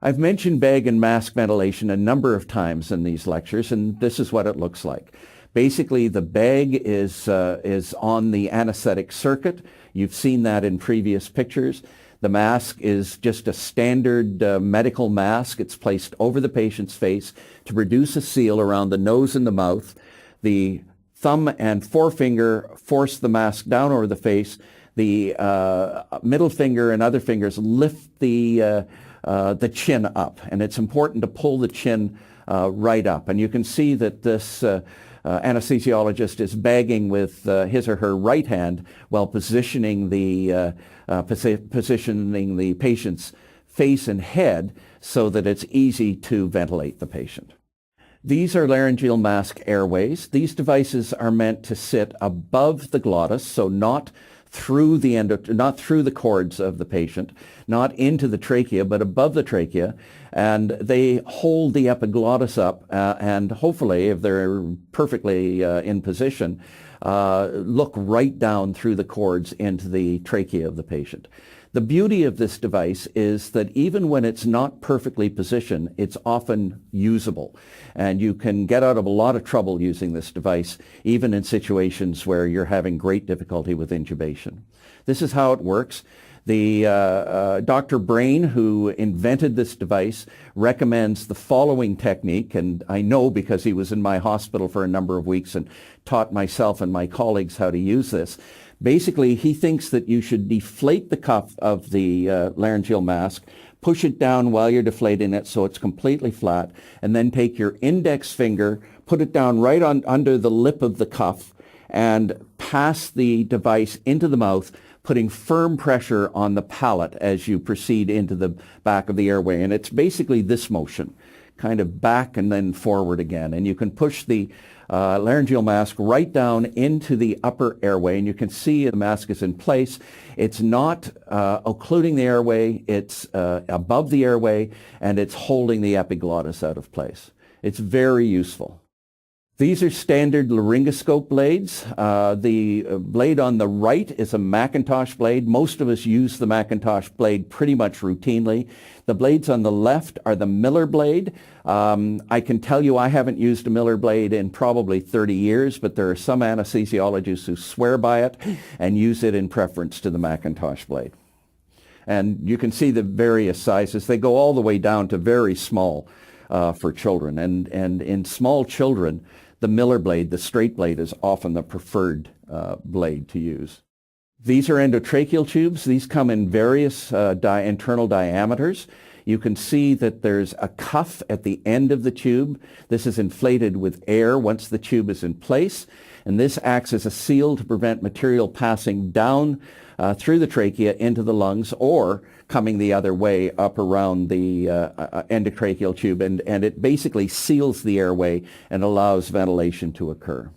I've mentioned bag and mask ventilation a number of times in these lectures, and this is what it looks like. Basically, the bag is on the anesthetic circuit. You've seen that in previous pictures. The mask is just a standard medical mask. It's placed over the patient's face to produce a seal around the nose and the mouth. The thumb and forefinger force the mask down over the face. The middle finger and other fingers lift the chin up, and it's important to pull the chin right up. And you can see that this anesthesiologist is bagging with his or her right hand while positioning the patient's face and head so that it's easy to ventilate the patient. These are laryngeal mask airways. These devices are meant to sit above the glottis, so not through the cords of the patient, not into the trachea, but above the trachea, and they hold the epiglottis up, and hopefully, if they're perfectly in position, look right down through the cords into the trachea of the patient. The beauty of this device is that even when it's not perfectly positioned, it's often usable. And you can get out of a lot of trouble using this device, even in situations where you're having great difficulty with intubation. This is how it works. The Dr. Brain, who invented this device, recommends the following technique, and I know because he was in my hospital for a number of weeks and taught myself and my colleagues how to use this. Basically, he thinks that you should deflate the cuff of the laryngeal mask, push it down while you're deflating it so it's completely flat, and then take your index finger, put it down right under the lip of the cuff, and pass the device into the mouth, putting firm pressure on the palate as you proceed into the back of the airway. And it's basically this motion, kind of back and then forward again. And you can push the laryngeal mask right down into the upper airway, and you can see the mask is in place. It's not occluding the airway, it's above the airway, and it's holding the epiglottis out of place. It's very useful. These are standard laryngoscope blades. The blade on the right is a Macintosh blade. Most of us use the Macintosh blade pretty much routinely. The blades on the left are the Miller blade. I can tell you I haven't used a Miller blade in probably 30 years, but there are some anesthesiologists who swear by it and use it in preference to the Macintosh blade. And you can see the various sizes. They go all the way down to very small for children. And in small children, the Miller blade, the straight blade, is often the preferred blade to use. These are endotracheal tubes. These come in various internal diameters. You can see that there's a cuff at the end of the tube. This is inflated with air once the tube is in place, and this acts as a seal to prevent material passing down through the trachea into the lungs or coming the other way up around the endotracheal tube, and it basically seals the airway and allows ventilation to occur.